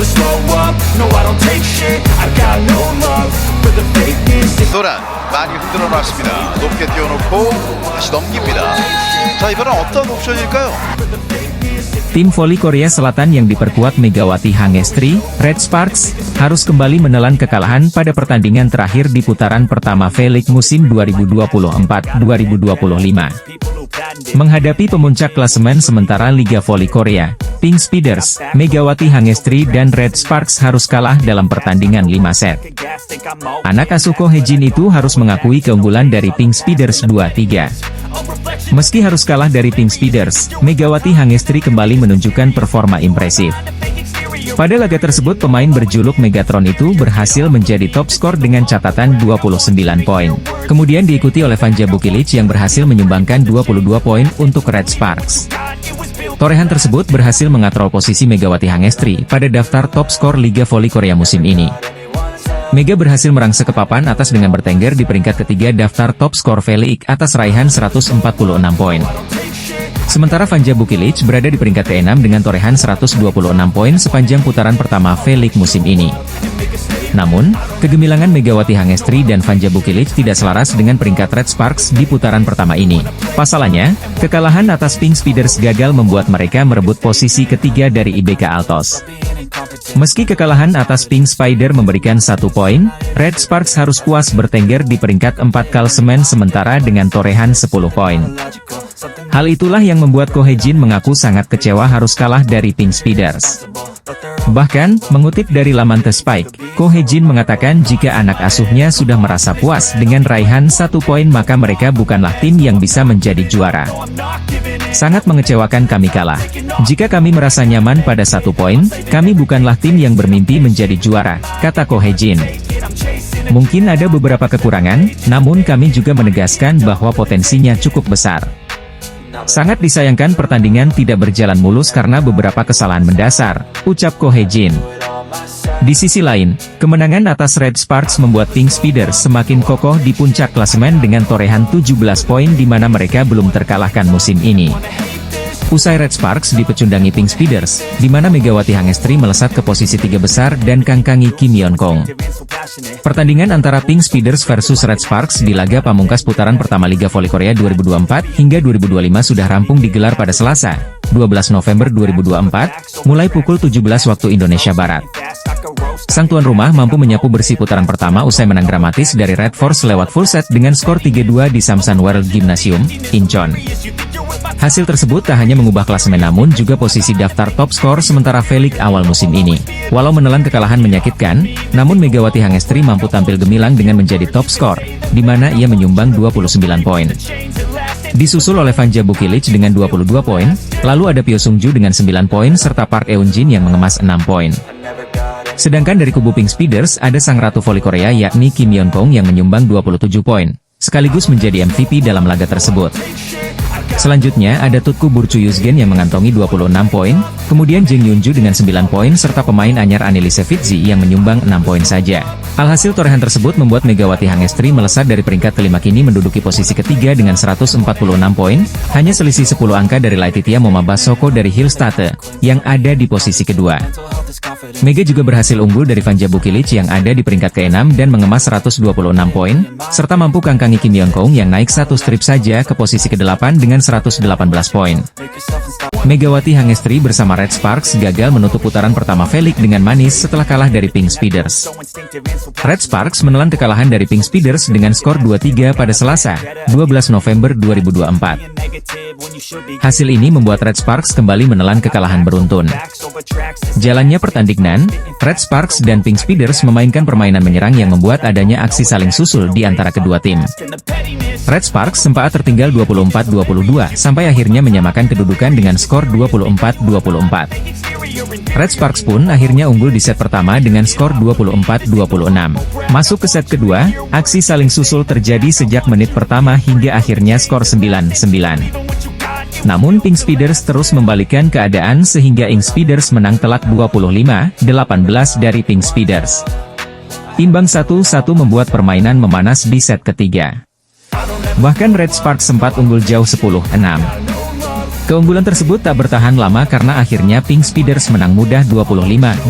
never slow up, no I don't take shit, I got no love for the fakeness. 도란 많이 흔들어 놨습니다. 높게 띄워놓고 다시 넘깁니다. 자, 이번엔 어떤 옵션일까요? Tim voli Korea Selatan yang diperkuat Megawati Hangestri, Red Sparks, harus kembali menelan kekalahan pada pertandingan terakhir di putaran pertama V-League musim 2024-2025. Menghadapi pemuncak klasemen sementara Liga Voli Korea, Pink Speeders, Megawati Hangestri dan Red Sparks harus kalah dalam pertandingan 5 set. Anak asuh Ko Hye-jin itu harus mengakui keunggulan dari Pink Speeders 2-3. Meski harus kalah dari Pink Speeders, Megawati Hangestri kembali menunjukkan performa impresif. Pada laga tersebut pemain berjuluk Megatron itu berhasil menjadi top skor dengan catatan 29 poin. Kemudian diikuti oleh Vanja Bukilic yang berhasil menyumbangkan 22 poin untuk Red Sparks. Torehan tersebut berhasil mengatrol posisi Megawati Hangestri pada daftar top skor Liga Voli Korea musim ini. Mega berhasil merangsek ke papan atas dengan bertengger di peringkat ketiga daftar top skor V-League atas raihan 146 poin. Sementara Vanja Bukilic berada di peringkat ke-6 dengan torehan 126 poin sepanjang putaran pertama V-League musim ini. Namun, kegemilangan Megawati Hangestri dan Vanja Bukilic tidak selaras dengan peringkat Red Sparks di putaran pertama ini. Pasalnya, kekalahan atas Pink Speeders gagal membuat mereka merebut posisi ketiga dari IBK Altos. Meski kekalahan atas Pink Spider memberikan 1 poin, Red Sparks harus puas bertengger di peringkat 4 klasemen sementara dengan torehan 10 poin. Hal itulah yang membuat Ko Hye-jin mengaku sangat kecewa harus kalah dari Pink Speeders. Bahkan, mengutip dari laman The Spike, Ko Hye-jin mengatakan jika anak asuhnya sudah merasa puas dengan raihan 1 poin maka mereka bukanlah tim yang bisa menjadi juara. Sangat mengecewakan kami kalah. Jika kami merasa nyaman pada 1 poin, kami bukanlah tim yang bermimpi menjadi juara, kata Ko Hye-jin. Mungkin ada beberapa kekurangan, namun kami juga menegaskan bahwa potensinya cukup besar. Sangat disayangkan pertandingan tidak berjalan mulus karena beberapa kesalahan mendasar, ucap Ko Hye-jin. Di sisi lain, kemenangan atas Red Sparks membuat Pink Speeders semakin kokoh di puncak klasemen dengan torehan 17 poin di mana mereka belum terkalahkan musim ini. Usai Red Sparks dipecundangi Pink Speeders, di mana Megawati Hangestri melesat ke posisi 3 besar dan kangkangi Kim Yeon-kong. Pertandingan antara Pink Speeders versus Red Sparks di laga pamungkas putaran pertama Liga Voli Korea 2024 hingga 2025 sudah rampung digelar pada Selasa, 12 November 2024, mulai pukul 17 waktu Indonesia Barat. Sang tuan rumah mampu menyapu bersih putaran pertama usai menang dramatis dari Red Force lewat full set dengan skor 3-2 di Samsan World Gymnasium, Incheon. Hasil tersebut tak hanya mengubah klasemen namun juga posisi daftar top skor sementara V-League awal musim ini. Walau menelan kekalahan menyakitkan, namun Megawati Hangestri mampu tampil gemilang dengan menjadi top skor, di mana ia menyumbang 29 poin. Disusul oleh Vanja Bukilic dengan 22 poin, lalu ada Pyo Sung-ju dengan 9 poin serta Park Eun-jin yang mengemas 6 poin. Sedangkan dari kubu Pink Speeders ada sang ratu voli Korea yakni Kim Yeon-kong yang menyumbang 27 poin, sekaligus menjadi MVP dalam laga tersebut. Selanjutnya ada Tutku Burcu Yuzgen yang mengantongi 26 poin, kemudian Jeng Yunju dengan 9 poin serta pemain anyar Annelise Fitzi yang menyumbang 6 poin saja. Alhasil torehan tersebut membuat Megawati Hangestri melesat dari peringkat kelima kini menduduki posisi ketiga dengan 146 poin, hanya selisih 10 angka dari Laetitia Momabasoko dari Hillstate, yang ada di posisi kedua. Mega juga berhasil unggul dari Vanja Bukilic yang ada di peringkat ke-6 dan mengemas 126 poin, serta mampu kangkangi Kim Yeon-kong yang naik satu strip saja ke posisi ke-8 dengan 118 poin. Megawati Hangestri bersama Red Sparks gagal menutup putaran pertama V-League dengan manis setelah kalah dari Pink Speeders. Red Sparks menelan kekalahan dari Pink Speeders dengan skor 2-3 pada Selasa, 12 November 2024. Hasil ini membuat Red Sparks kembali menelan kekalahan beruntun. Jalannya pertandingan, Red Sparks dan Pink Speeders memainkan permainan menyerang yang membuat adanya aksi saling susul di antara kedua tim. Red Sparks sempat tertinggal 24-22 sampai akhirnya menyamakan kedudukan dengan skor 24-24. Red Sparks pun akhirnya unggul di set pertama dengan skor 24-26. Masuk ke set kedua, aksi saling susul terjadi sejak menit pertama hingga akhirnya skor 9-9. Namun Pink Speeders terus membalikkan keadaan sehingga Pink Speeders menang telak 25-18 dari Pink Speeders. Imbang 1-1 membuat permainan memanas di set ketiga. Bahkan Red Sparks sempat unggul jauh 10-6. Keunggulan tersebut tak bertahan lama karena akhirnya Pink Speeders menang mudah 25-21.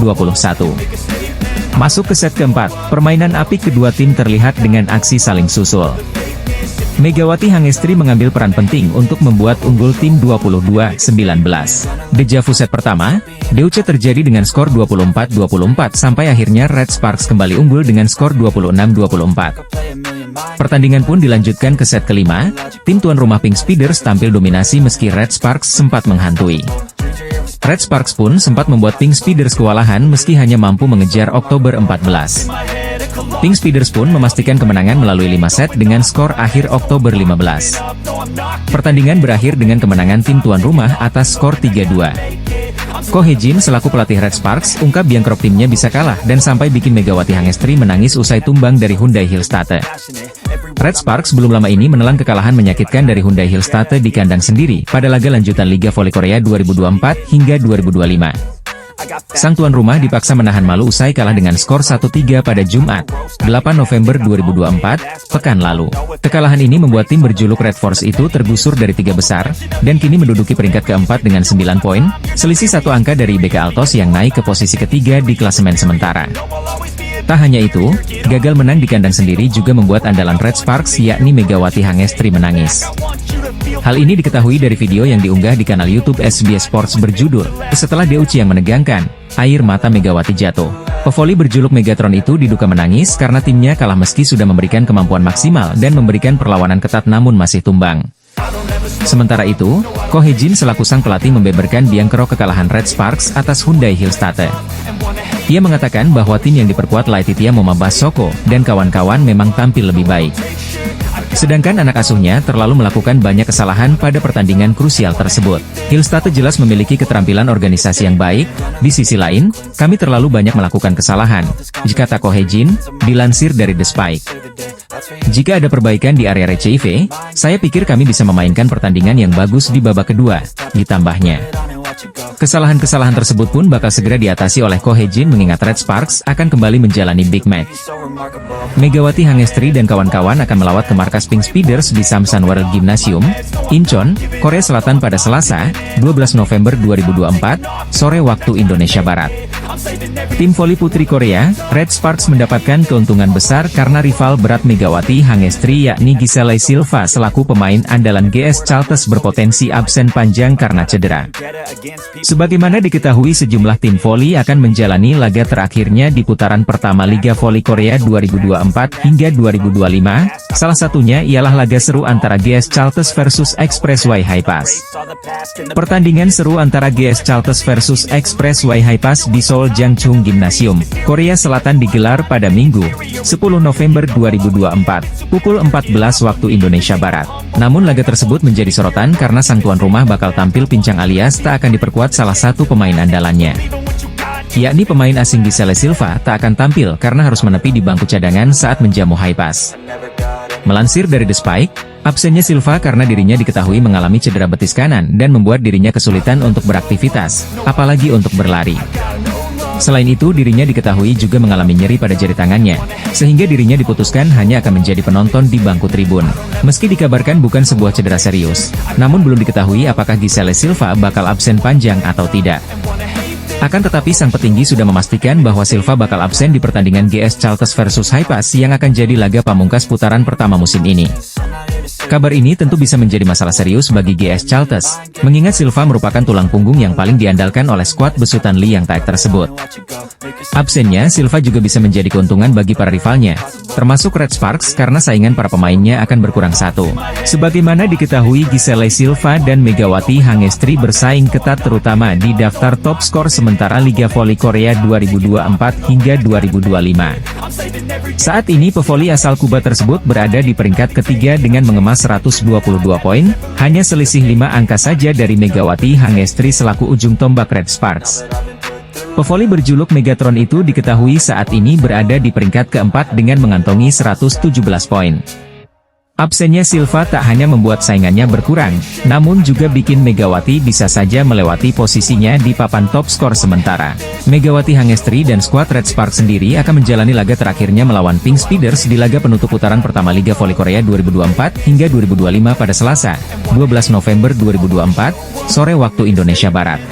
Masuk ke set keempat, permainan apik kedua tim terlihat dengan aksi saling susul. Megawati Hangestri mengambil peran penting untuk membuat unggul tim 22-19. Dejavu set pertama, Deutsche terjadi dengan skor 24-24 sampai akhirnya Red Sparks kembali unggul dengan skor 26-24. Pertandingan pun dilanjutkan ke set kelima, tim tuan rumah Pink Speeders tampil dominasi meski Red Sparks sempat menghantui. Red Sparks pun sempat membuat Pink Speeders kewalahan meski hanya mampu mengejar Oktober 14. Pink Speeders pun memastikan kemenangan melalui 5 set dengan skor akhir Oktober 15. Pertandingan berakhir dengan kemenangan tim tuan rumah atas skor 3-2. Ko Hye-jin selaku pelatih Red Sparks ungkap Biangkerok timnya bisa kalah dan sampai bikin Megawati Hangestri menangis usai tumbang dari Hyundai Hillstatte. Red Sparks belum lama ini menelan kekalahan menyakitkan dari Hyundai Hillstatte di kandang sendiri pada laga lanjutan Liga Voli Korea 2024 hingga 2025. Sang tuan rumah dipaksa menahan malu usai kalah dengan skor 1-3 pada Jumat, 8 November 2024, pekan lalu. Kekalahan ini membuat tim berjuluk Red Force itu tergusur dari 3 besar, dan kini menduduki peringkat keempat dengan 9 poin, selisih 1 angka dari BK Altos yang naik ke posisi ketiga di klasemen sementara. Tak hanya itu, gagal menang di kandang sendiri juga membuat andalan Red Sparks yakni Megawati Hangestri menangis. Hal ini diketahui dari video yang diunggah di kanal YouTube SBS Sports berjudul, "Setelah Deutsche yang menegangkan, air mata Megawati jatuh." Pevoli berjuluk Megatron itu diduga menangis karena timnya kalah meski sudah memberikan kemampuan maksimal dan memberikan perlawanan ketat namun masih tumbang. Sementara itu, Ko Hye-jin selaku sang pelatih membeberkan Biangkerok kekalahan Red Sparks atas Hyundai Hillstatte. Ia mengatakan bahwa tim yang diperkuat Laetitia Momabasoko dan kawan-kawan memang tampil lebih baik. Sedangkan anak asuhnya terlalu melakukan banyak kesalahan pada pertandingan krusial tersebut. Hillstatte jelas memiliki keterampilan organisasi yang baik, di sisi lain, kami terlalu banyak melakukan kesalahan, kata Ko Hye-jin, dilansir dari The Spike. Jika ada perbaikan di area RCIV, saya pikir kami bisa memainkan pertandingan yang bagus di babak kedua, ditambahnya. Kesalahan-kesalahan tersebut pun bakal segera diatasi oleh Ko Hye-jin mengingat Red Sparks akan kembali menjalani big match. Megawati Hangestri dan kawan-kawan akan melawat ke markas Pink Speeders di Samsan World Gymnasium, Incheon, Korea Selatan pada Selasa, 12 November 2024, sore waktu Indonesia Barat. Tim voli putri Korea, Red Sparks mendapatkan keuntungan besar karena rival berat Megawati Hangestri yakni Giselle Silva selaku pemain andalan GS Chalters berpotensi absen panjang karena cedera. Sebagaimana diketahui sejumlah tim voli akan menjalani laga terakhirnya di putaran pertama Liga Voli Korea 2024 hingga 2025, salah satunya ialah laga seru antara GS Chalters versus Expressway Highpass. Pertandingan seru antara GS Chalters versus Expressway Highpass di Seoul Jangchung Gymnasium, Korea Selatan digelar pada Minggu, 10 November 2024, pukul 14 waktu Indonesia Barat. Namun laga tersebut menjadi sorotan karena sang tuan rumah bakal tampil pincang alias tak akan diperkuat salah satu pemain andalannya. Yakni pemain asing Giselle Silva tak akan tampil karena harus menepi di bangku cadangan saat menjamu Highpass. Melansir dari The Spike, absennya Silva karena dirinya diketahui mengalami cedera betis kanan dan membuat dirinya kesulitan untuk beraktivitas, apalagi untuk berlari. Selain itu dirinya diketahui juga mengalami nyeri pada jari tangannya, sehingga dirinya diputuskan hanya akan menjadi penonton di bangku tribun. Meski dikabarkan bukan sebuah cedera serius, namun belum diketahui apakah Giselle Silva bakal absen panjang atau tidak. Akan tetapi sang petinggi sudah memastikan bahwa Silva bakal absen di pertandingan GS Chalters versus Highpass yang akan jadi laga pamungkas putaran pertama musim ini. Kabar ini tentu bisa menjadi masalah serius bagi GS Chalters, mengingat Silva merupakan tulang punggung yang paling diandalkan oleh skuad besutan Lee Yang Taek tersebut. Absennya Silva juga bisa menjadi keuntungan bagi para rivalnya, termasuk Red Sparks karena saingan para pemainnya akan berkurang satu. Sebagaimana diketahui Giselle Silva dan Megawati Hangestri bersaing ketat terutama di daftar top skor sementara Liga Voli Korea 2024 hingga 2025. Saat ini pevoli asal Kuba tersebut berada di peringkat ketiga dengan mengemas 122 poin, hanya selisih 5 angka saja dari Megawati Hangestri selaku ujung tombak Red Sparks. Pevoli berjuluk Megatron itu diketahui saat ini berada di peringkat keempat dengan mengantongi 117 poin. Absennya Silva tak hanya membuat saingannya berkurang, namun juga bikin Megawati bisa saja melewati posisinya di papan top skor sementara. Megawati Hangestri dan skuad Red Sparks sendiri akan menjalani laga terakhirnya melawan Pink Speeders di laga penutup putaran pertama Liga Voli Korea 2024 hingga 2025 pada Selasa, 12 November 2024, sore waktu Indonesia Barat.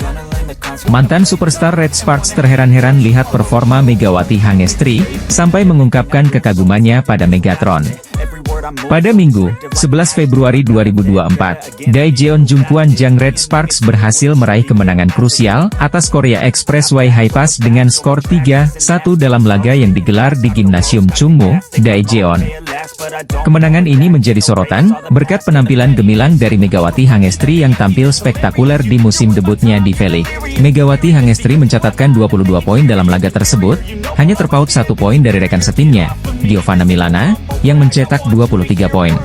Mantan superstar Red Sparks terheran-heran lihat performa Megawati Hangestri, sampai mengungkapkan kekagumannya pada Megatron. Pada Minggu, 11 Februari 2024, Daejeon Jungkwon Jang Red Sparks berhasil meraih kemenangan krusial atas Korea Expressway Hi-Pass dengan skor 3-1 dalam laga yang digelar di Gimnasium Chungmu, Daejeon. Kemenangan ini menjadi sorotan, berkat penampilan gemilang dari Megawati Hangestri yang tampil spektakuler di musim debutnya di V-League. Megawati Hangestri mencatatkan 22 poin dalam laga tersebut, hanya terpaut 1 poin dari rekan setimnya, Giovanna Milana, yang mencetak 23 poin.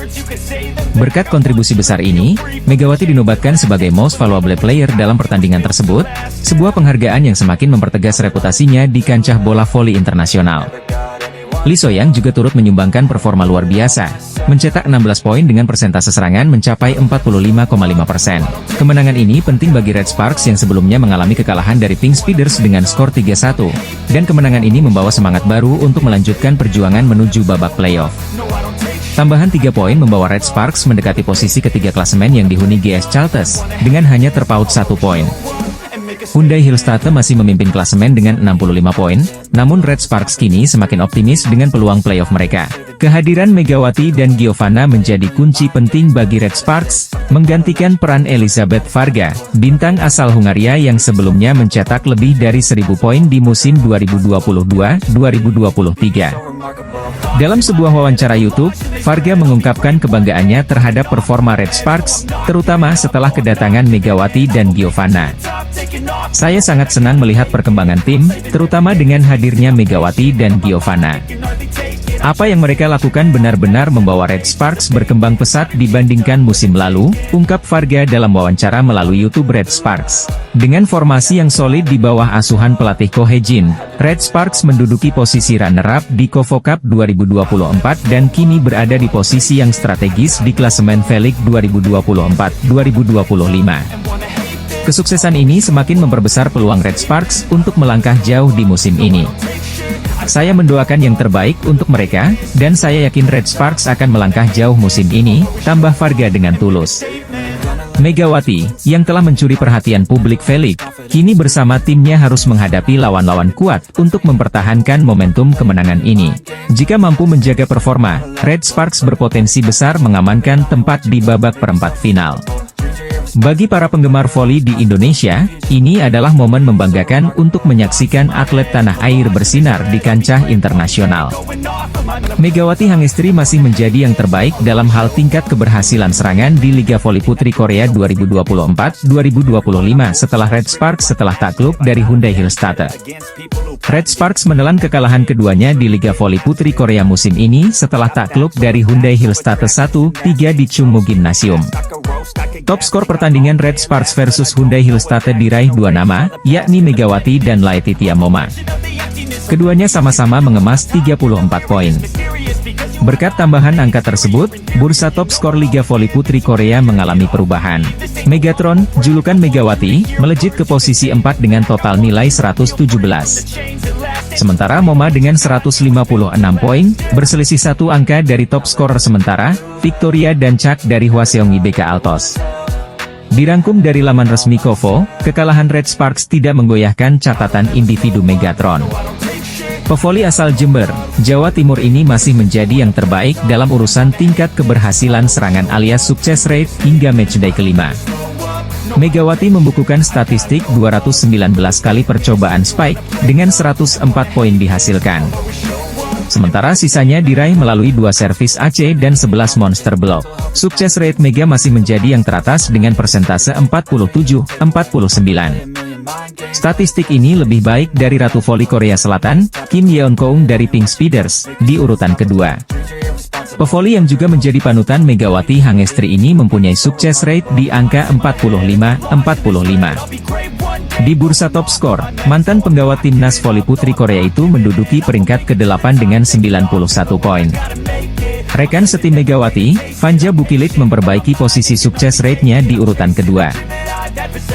Berkat kontribusi besar ini, Megawati dinobatkan sebagai Most Valuable Player dalam pertandingan tersebut, sebuah penghargaan yang semakin mempertegas reputasinya di kancah bola voli internasional. Lee So-young juga turut menyumbangkan performa luar biasa, mencetak 16 poin dengan persentase serangan mencapai 45,5%. Kemenangan ini penting bagi Red Sparks yang sebelumnya mengalami kekalahan dari Pink Speeders dengan skor 3-1, dan kemenangan ini membawa semangat baru untuk melanjutkan perjuangan menuju babak playoff. Tambahan 3 poin membawa Red Sparks mendekati posisi ketiga klasemen yang dihuni GS Chalters, dengan hanya terpaut 1 poin. Hyundai Hillstatte masih memimpin klasemen dengan 65 poin, namun Red Sparks kini semakin optimis dengan peluang playoff mereka. Kehadiran Megawati dan Giovanna menjadi kunci penting bagi Red Sparks, menggantikan peran Elizabeth Varga, bintang asal Hungaria yang sebelumnya mencetak lebih dari 1000 poin di musim 2022-2023. Dalam sebuah wawancara YouTube, Varga mengungkapkan kebanggaannya terhadap performa Red Sparks, terutama setelah kedatangan Megawati dan Giovanna. Saya sangat senang melihat perkembangan tim, terutama dengan hadirnya Megawati dan Giovanna. Apa yang mereka lakukan benar-benar membawa Red Sparks berkembang pesat dibandingkan musim lalu, ungkap Varga dalam wawancara melalui YouTube Red Sparks. Dengan formasi yang solid di bawah asuhan pelatih Ko Hye-jin, Red Sparks menduduki posisi runner-up di KOFO Cup 2024 dan kini berada di posisi yang strategis di klasemen V-League 2024-2025. Kesuksesan ini semakin memperbesar peluang Red Sparks untuk melangkah jauh di musim ini. Saya mendoakan yang terbaik untuk mereka, dan saya yakin Red Sparks akan melangkah jauh musim ini, tambah Varga dengan tulus. Megawati, yang telah mencuri perhatian publik V-League, kini bersama timnya harus menghadapi lawan-lawan kuat untuk mempertahankan momentum kemenangan ini. Jika mampu menjaga performa, Red Sparks berpotensi besar mengamankan tempat di babak perempat final. Bagi para penggemar voli di Indonesia, ini adalah momen membanggakan untuk menyaksikan atlet tanah air bersinar di kancah internasional. Megawati Hangestri masih menjadi yang terbaik dalam hal tingkat keberhasilan serangan di Liga Voli Putri Korea 2024-2025 setelah Red Sparks takluk dari Hyundai Hillstatte. Red Sparks menelan kekalahan keduanya di Liga Voli Putri Korea musim ini setelah takluk dari Hyundai Hillstatte 1-3 di Chungmu Gymnasium. Top skor pertandingan Red Sparks versus Hyundai Hillstatte diraih dua nama, yakni Megawati dan Laetitia Moma. Keduanya sama-sama mengemas 34 poin. Berkat tambahan angka tersebut, bursa top skor Liga Voli Putri Korea mengalami perubahan. Megatron, julukan Megawati, melejit ke posisi 4 dengan total nilai 117. Sementara Moma dengan 156 poin, berselisih 1 angka dari top scorer sementara, Victoria dan Chak dari Hwaseong IBK Altos. Dirangkum dari laman resmi KOFO, kekalahan Red Sparks tidak menggoyahkan catatan individu Megatron. Pevoli asal Jember, Jawa Timur ini masih menjadi yang terbaik dalam urusan tingkat keberhasilan serangan alias sukses rate hingga matchday kelima. Megawati membukukan statistik 219 kali percobaan spike, dengan 104 poin dihasilkan. Sementara sisanya diraih melalui 2 servis AC dan 11 monster block. Sukses rate Mega masih menjadi yang teratas dengan persentase 47-49. Statistik ini lebih baik dari Ratu Voli Korea Selatan, Kim Yeon-keung dari Pink Speeders, di urutan kedua. Pevoli yang juga menjadi panutan Megawati Hangestri ini mempunyai sukses rate di angka 45-45. Di bursa top skor, mantan penggawa timnas voli putri Korea itu menduduki peringkat ke-8 dengan 91 poin. Rekan setim Megawati, Vanja Bukilic memperbaiki posisi sukses rate-nya di urutan kedua.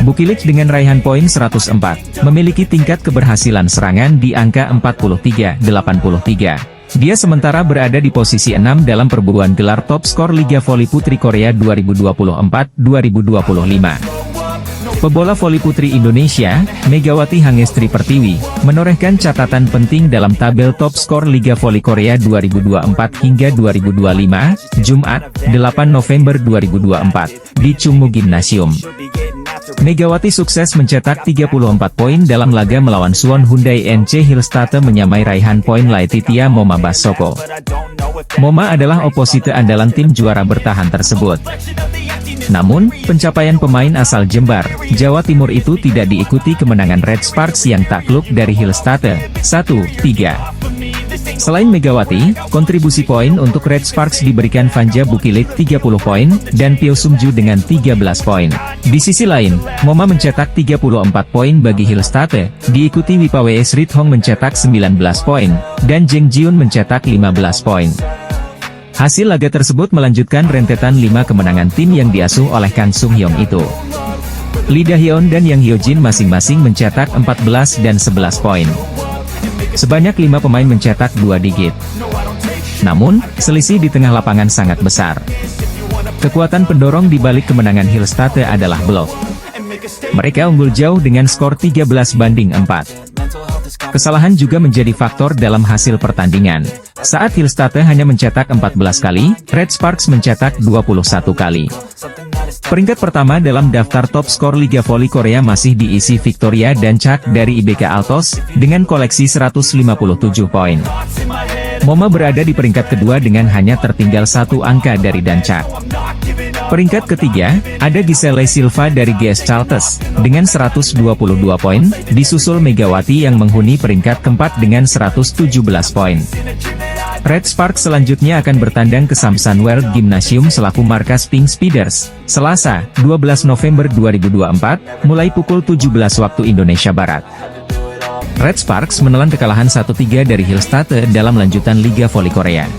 Bukilic dengan raihan poin 104, memiliki tingkat keberhasilan serangan di angka 43,83. Dia sementara berada di posisi 6 dalam perburuan gelar top skor Liga Voli Putri Korea 2024-2025. Pebola voli putri Indonesia, Megawati Hangestri Pertiwi, menorehkan catatan penting dalam tabel top skor Liga Voli Korea 2024 hingga 2025, Jumat, 8 November 2024, di Chungmu Gymnasium. Megawati sukses mencetak 34 poin dalam laga melawan Suwon Hyundai NC Hillstate menyamai raihan poin Laetitia Moma Basoko. Moma adalah oposite andalan tim juara bertahan tersebut. Namun, pencapaian pemain asal Jember, Jawa Timur itu tidak diikuti kemenangan Red Sparks yang takluk dari Hillstate, 1-3. Selain Megawati, kontribusi poin untuk Red Sparks diberikan Vanja Bukilic 30 poin, dan Pyo Sumju dengan 13 poin. Di sisi lain, Moma mencetak 34 poin bagi Hillstate, diikuti Wipawe Srithong mencetak 19 poin, dan Jeng Jiun mencetak 15 poin. Hasil laga tersebut melanjutkan rentetan 5 kemenangan tim yang diasuh oleh Kang Sung Hyong itu. Lee Da-hyun dan Yang Hyo-jin masing-masing mencetak 14 dan 11 poin. Sebanyak 5 pemain mencetak 2 digit. Namun, selisih di tengah lapangan sangat besar. Kekuatan pendorong di balik kemenangan Hillstate adalah blok. Mereka unggul jauh dengan skor 13-4. Kesalahan juga menjadi faktor dalam hasil pertandingan. Saat Hillstate hanya mencetak 14 kali, Red Sparks mencetak 21 kali. Peringkat pertama dalam daftar top skor Liga Voli Korea masih diisi Victoria dan Chak dari IBK Altos, dengan koleksi 157 poin. Moma berada di peringkat kedua dengan hanya tertinggal 1 angka dari Dancak. Peringkat ketiga, ada Giselle Silva dari GS Chartes, dengan 122 poin, disusul Megawati yang menghuni peringkat keempat dengan 117 poin. Red Sparks selanjutnya akan bertandang ke Samsan World Gymnasium selaku markas Pink Speeders, Selasa, 12 November 2024, mulai pukul 17 waktu Indonesia Barat. Red Sparks menelan kekalahan 1-3 dari Hillstate dalam lanjutan Liga Voli Korea.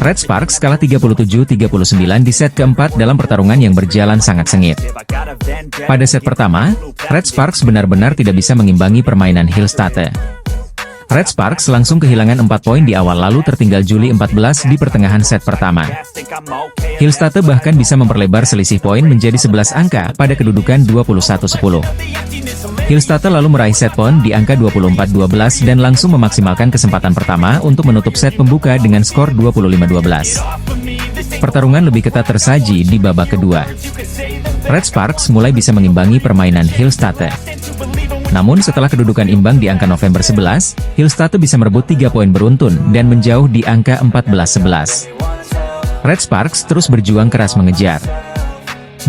Red Sparks kalah 37-39 di set keempat dalam pertarungan yang berjalan sangat sengit. Pada set pertama, Red Sparks benar-benar tidak bisa mengimbangi permainan Hillstate. Red Sparks langsung kehilangan 4 poin di awal lalu tertinggal Juli 14 di pertengahan set pertama. Hillstate bahkan bisa memperlebar selisih poin menjadi 11 angka pada kedudukan 21-10. Hillstate lalu meraih set poin di angka 24-12 dan langsung memaksimalkan kesempatan pertama untuk menutup set pembuka dengan skor 25-12. Pertarungan lebih ketat tersaji di babak kedua. Red Sparks mulai bisa mengimbangi permainan Hillstate. Namun setelah kedudukan imbang di angka November 11, Hillstate bisa merebut 3 poin beruntun dan menjauh di angka 14-11. Red Sparks terus berjuang keras mengejar.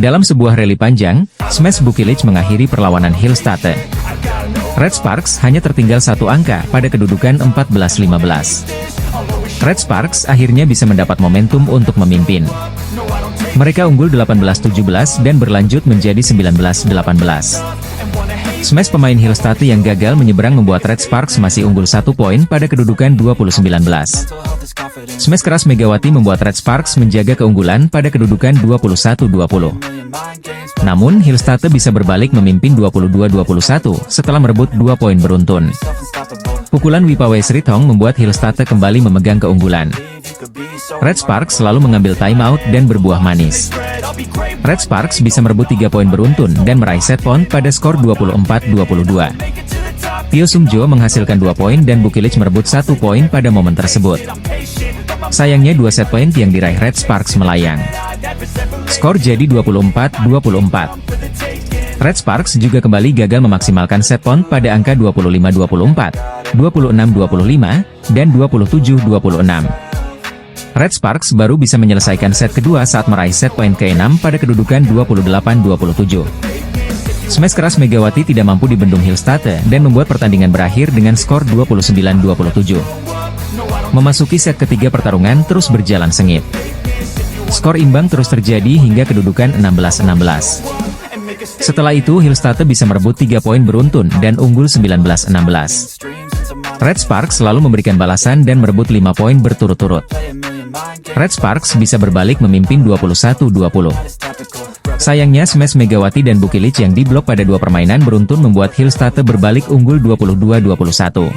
Dalam sebuah rally panjang, Smash Bukilic mengakhiri perlawanan Hillstate. Red Sparks hanya tertinggal 1 angka pada kedudukan 14-15. Red Sparks akhirnya bisa mendapat momentum untuk memimpin. Mereka unggul 18-17 dan berlanjut menjadi 19-18. Smash pemain Hillstate yang gagal menyeberang membuat Red Sparks masih unggul 1 poin pada kedudukan 20-19. Smash keras Megawati membuat Red Sparks menjaga keunggulan pada kedudukan 21-20. Namun Hillstate bisa berbalik memimpin 22-21 setelah merebut 2 poin beruntun. Pukulan Wipawe Srithong membuat Hillstate kembali memegang keunggulan. Red Sparks selalu mengambil timeout dan berbuah manis. Red Sparks bisa merebut 3 poin beruntun dan meraih set point pada skor 24-22. Pyo Sumjo menghasilkan 2 poin dan Bukilic merebut 1 poin pada momen tersebut. Sayangnya 2 set point yang diraih Red Sparks melayang. Skor jadi 24-24. Red Sparks juga kembali gagal memaksimalkan set point pada angka 25-24, 26-25, dan 27-26. Red Sparks baru bisa menyelesaikan set kedua saat meraih set poin ke-6 pada kedudukan 28-27. Smash keras Megawati tidak mampu dibendung Hillstate dan membuat pertandingan berakhir dengan skor 29-27. Memasuki set ketiga pertarungan terus berjalan sengit. Skor imbang terus terjadi hingga kedudukan 16-16. Setelah itu Hillstate bisa merebut 3 poin beruntun dan unggul 19-16. Red Sparks selalu memberikan balasan dan merebut 5 poin berturut-turut. Red Sparks bisa berbalik memimpin 21-20. Sayangnya smash Megawati dan Bukilic yang diblok pada dua permainan beruntun membuat Hillstate berbalik unggul 22-21.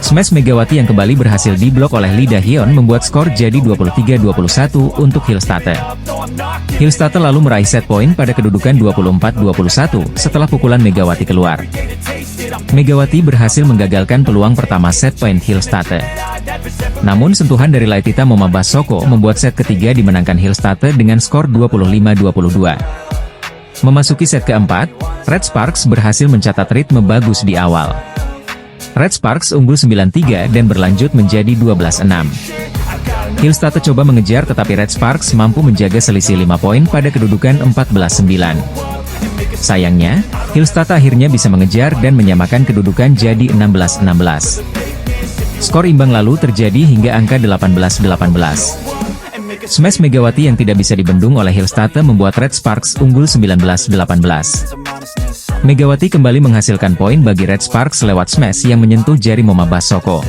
Smash Megawati yang kembali berhasil diblok oleh Lee Da-hyun membuat skor jadi 23-21 untuk Hillstate. Hillstate lalu meraih set point pada kedudukan 24-21 setelah pukulan Megawati keluar. Megawati berhasil menggagalkan peluang pertama set point Hillstate. Namun sentuhan dari Laetita Momabasoko membuat set ketiga dimenangkan Hillstate dengan skor 25-22. Memasuki set keempat, Red Sparks berhasil mencatat ritme bagus di awal. Red Sparks unggul 9-3 dan berlanjut menjadi 12-6. Hillstate coba mengejar tetapi Red Sparks mampu menjaga selisih 5 poin pada kedudukan 14-9. Sayangnya, Hillstate akhirnya bisa mengejar dan menyamakan kedudukan jadi 16-16. Skor imbang lalu terjadi hingga angka 18-18. Smash Megawati yang tidak bisa dibendung oleh Hillstate membuat Red Sparks unggul 19-18. Megawati kembali menghasilkan poin bagi Red Sparks lewat smash yang menyentuh jari Momabasoko.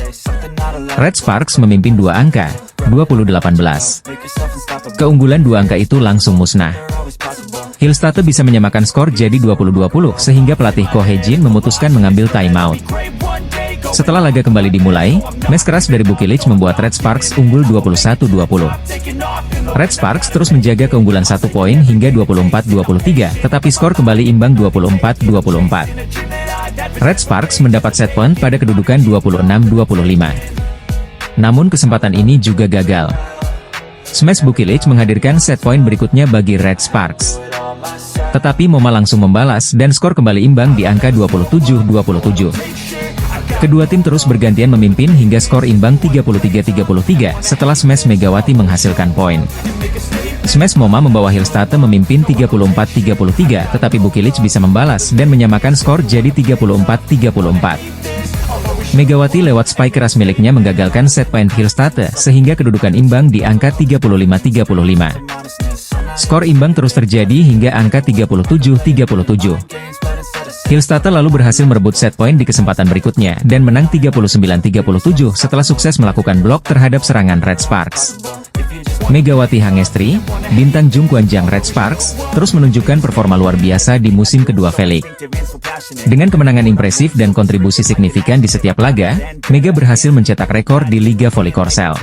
Red Sparks memimpin 2 angka, 20-18. Keunggulan 2 angka itu langsung musnah. Hillstate bisa menyamakan skor jadi 20-20 sehingga pelatih Ko Hye-jin memutuskan mengambil timeout. Setelah laga kembali dimulai, match keras dari Bukilic membuat Red Sparks unggul 21-20. Red Sparks terus menjaga keunggulan 1 poin hingga 24-23, tetapi skor kembali imbang 24-24. Red Sparks mendapat set point pada kedudukan 26-25. Namun kesempatan ini juga gagal. Smash Bukilic menghadirkan set point berikutnya bagi Red Sparks. Tetapi Moma langsung membalas dan skor kembali imbang di angka 27-27. Kedua tim terus bergantian memimpin hingga skor imbang 33-33 setelah Smash Megawati menghasilkan poin. Smash Moma membawa Hillstate memimpin 34-33 tetapi Bukilic bisa membalas dan menyamakan skor jadi 34-34. Megawati lewat spike keras miliknya menggagalkan set point Hillstate sehingga kedudukan imbang di angka 35-35. Skor imbang terus terjadi hingga angka 37-37. Hillstate lalu berhasil merebut set point di kesempatan berikutnya dan menang 39-37 setelah sukses melakukan blok terhadap serangan Red Sparks. Megawati Hangestri, bintang Jungkwanjang Red Sparks, terus menunjukkan performa luar biasa di musim kedua V-League. Dengan kemenangan impresif dan kontribusi signifikan di setiap laga, Mega berhasil mencetak rekor di Liga Voli Korsel.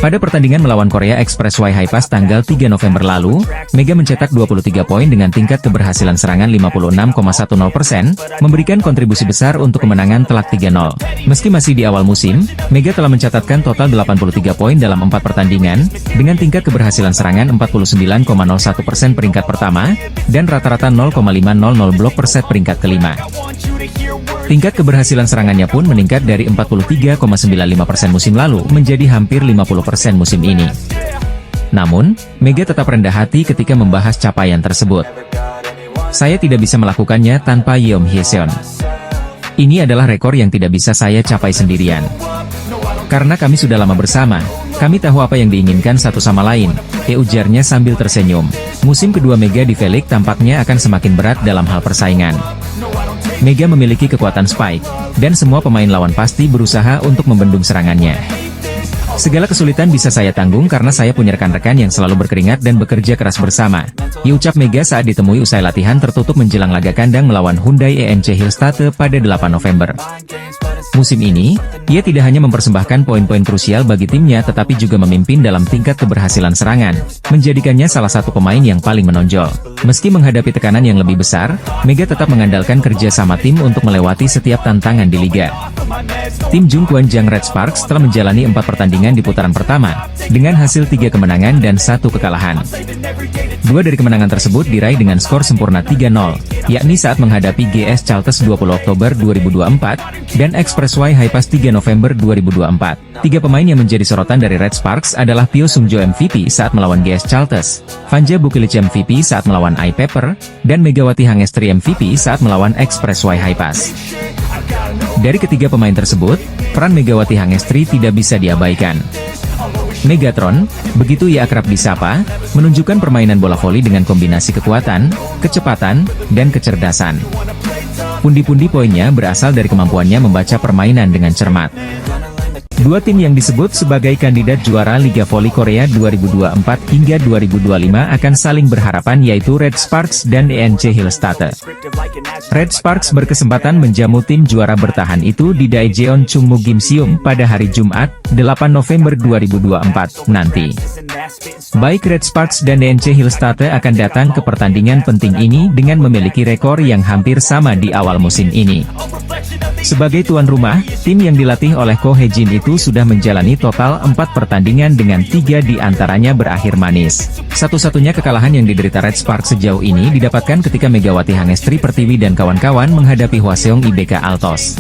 Pada pertandingan melawan Korea Expressway Hi-Pass tanggal 3 November lalu, Mega mencetak 23 poin dengan tingkat keberhasilan serangan 56,10%, memberikan kontribusi besar untuk kemenangan telak 3-0. Meski masih di awal musim, Mega telah mencatatkan total 83 poin dalam 4 pertandingan, dengan tingkat keberhasilan serangan 49,01% peringkat pertama, dan rata-rata 0,500 blok per set peringkat kelima. Tingkat keberhasilan serangannya pun meningkat dari 43,95% musim lalu menjadi hampir 50% musim ini. Namun, Mega tetap rendah hati ketika membahas capaian tersebut. Saya tidak bisa melakukannya tanpa Yeom Hye-seon. Ini adalah rekor yang tidak bisa saya capai sendirian. Karena kami sudah lama bersama, kami tahu apa yang diinginkan satu sama lain, ujarnya sambil tersenyum. Musim kedua Mega di V-League tampaknya akan semakin berat dalam hal persaingan. Mega memiliki kekuatan spike, dan semua pemain lawan pasti berusaha untuk membendung serangannya. Segala kesulitan bisa saya tanggung karena saya punya rekan-rekan yang selalu berkeringat dan bekerja keras bersama, ucap Mega saat ditemui usai latihan tertutup menjelang laga kandang melawan Hyundai ENC Hillstate pada 8 November. Musim ini, ia tidak hanya mempersembahkan poin-poin krusial bagi timnya tetapi juga memimpin dalam tingkat keberhasilan serangan, menjadikannya salah satu pemain yang paling menonjol. Meski menghadapi tekanan yang lebih besar, Mega tetap mengandalkan kerja sama tim untuk melewati setiap tantangan di liga. Tim Jungkwanjang Red Sparks telah menjalani 4 pertandingan di putaran pertama, dengan hasil 3 kemenangan dan 1 kekalahan. 2 dari kemenangan tersebut diraih dengan skor sempurna 3-0, yakni saat menghadapi GS Chalters 20 Oktober 2024, dan Expressway Hi-Pass 3 November 2024. 3 pemain yang menjadi sorotan dari Red Sparks adalah Pyo Sung-jo MVP saat melawan GS Chalters, Vanja Bukilic MVP saat melawan I-Pepper, dan Megawati Hangestri MVP saat melawan Expressway Hi-Pass. Dari ketiga pemain tersebut, peran Megawati Hangestri tidak bisa diabaikan. Megatron, begitu ia akrab disapa, menunjukkan permainan bola voli dengan kombinasi kekuatan, kecepatan, dan kecerdasan. Pundi-pundi poinnya berasal dari kemampuannya membaca permainan dengan cermat. Dua tim yang disebut sebagai kandidat juara Liga Voli Korea 2024 hingga 2025 akan saling berhadapan, yaitu Red Sparks dan ENC Hillstatte. Red Sparks berkesempatan menjamu tim juara bertahan itu di Daejeon Chungmu Gimseum pada hari Jumat, 8 November 2024 nanti. Baik Red Sparks dan ENC Hillstatte akan datang ke pertandingan penting ini dengan memiliki rekor yang hampir sama di awal musim ini. Sebagai tuan rumah, tim yang dilatih oleh Ko Hae-jin itu sudah menjalani total 4 pertandingan dengan 3 di antaranya berakhir manis. Satu-satunya kekalahan yang diderita Red Sparks sejauh ini didapatkan ketika Megawati Hangestri Pertiwi dan kawan-kawan menghadapi Hwaseong IBK Altos.